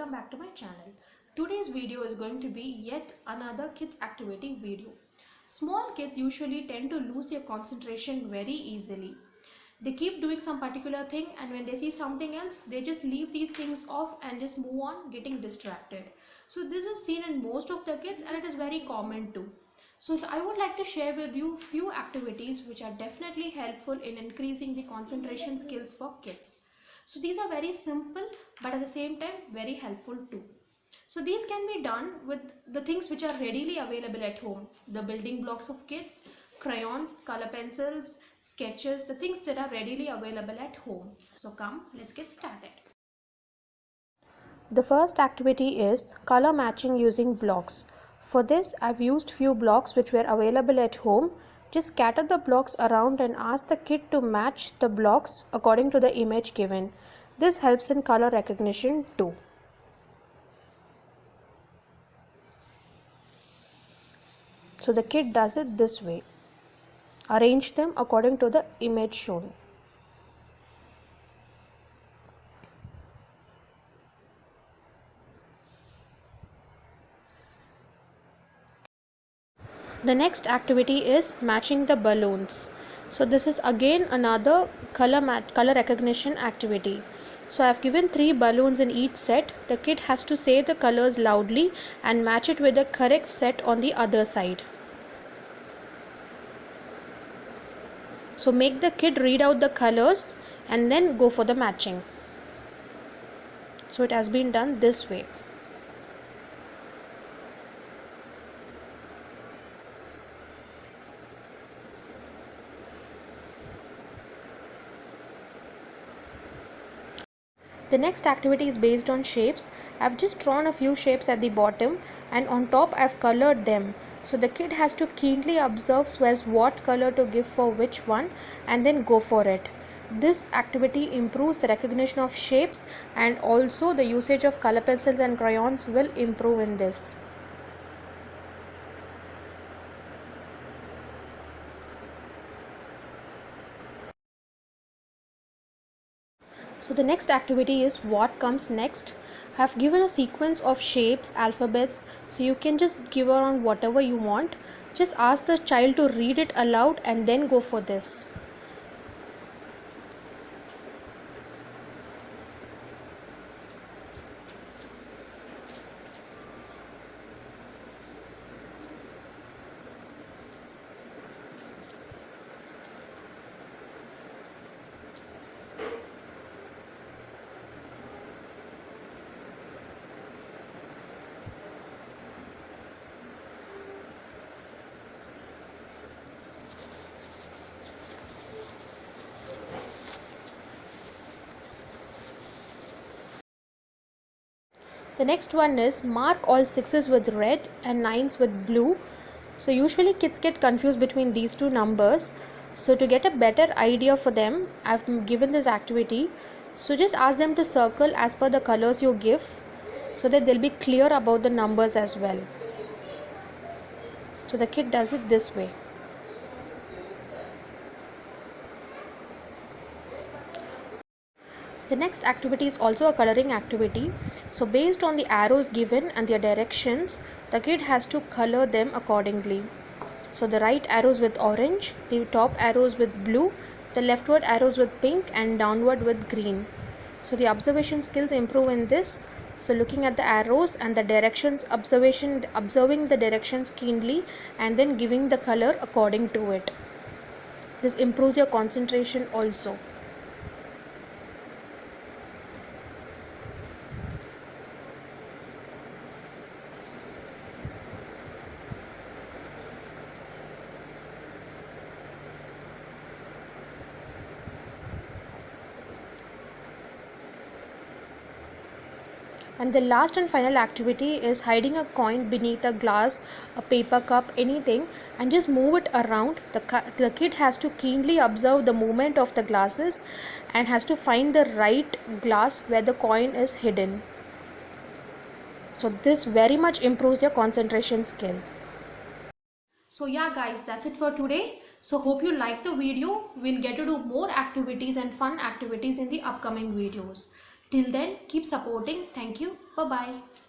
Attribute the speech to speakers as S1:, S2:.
S1: welcome back to my channel. Today's video is going to be yet another kids activity video. Small kids usually tend to lose their concentration very easily. They keep doing some particular thing, and when they see something else, they just leave these things off and just move on getting distracted. So this is seen in most of the kids and it is very common too. So I would like to share with you few activities which are definitely helpful in increasing the concentration skills for kids. So these are very simple but at the same time very helpful too. So these can be done with the things which are readily available at home. The building blocks of kits, crayons, color pencils, sketches, the things that are readily available at home. So come, let's get started. The first activity is color matching using blocks. For this, I've used few blocks which were available at home. Just scatter the blocks around and ask the kid to match the blocks according to the image given. This helps in color recognition too. So the kid does it this way. Arrange them according to the image shown. The next activity is matching the balloons. So this is again another color recognition activity. So I have given 3 balloons in each set. The kid has to say the colors loudly and match it with the correct set on the other side. So make the kid read out the colors and then go for the matching. So it has been done this way. The next activity is based on shapes. I've just drawn a few shapes at the bottom and on top I've colored them. So the kid has to keenly observe so as what color to give for which one and then go for it. This activity improves the recognition of shapes and also the usage of color pencils and crayons will improve in this. So the next activity is what comes next. I have given a sequence of shapes, alphabets, so you can just give around whatever you want. Just ask the child to read it aloud and then go for this. The next one is mark all 6s with red and 9s with blue. So usually kids get confused between these two numbers. So to get a better idea for them, I've given this activity. So just ask them to circle as per the colors you give so that they'll be clear about the numbers as well. So the kid does it this way. The next activity is also a coloring activity. So based on the arrows given and their directions, the kid has to color them accordingly. So the right arrows with orange, the top arrows with blue, the leftward arrows with pink and downward with green. So the observation skills improve in this. So looking at the arrows and the directions, observing the directions keenly and then giving the color according to it. This improves your concentration also. And the last and final activity is hiding a coin beneath a glass, a paper cup, anything, and just move it around. The kid has to keenly observe the movement of the glasses and has to find the right glass where the coin is hidden. So this very much improves your concentration skill. So yeah guys, that's it for today. So hope you like the video. We'll get to do more activities and fun activities in the upcoming videos. Till then, keep supporting. Thank you. Bye bye.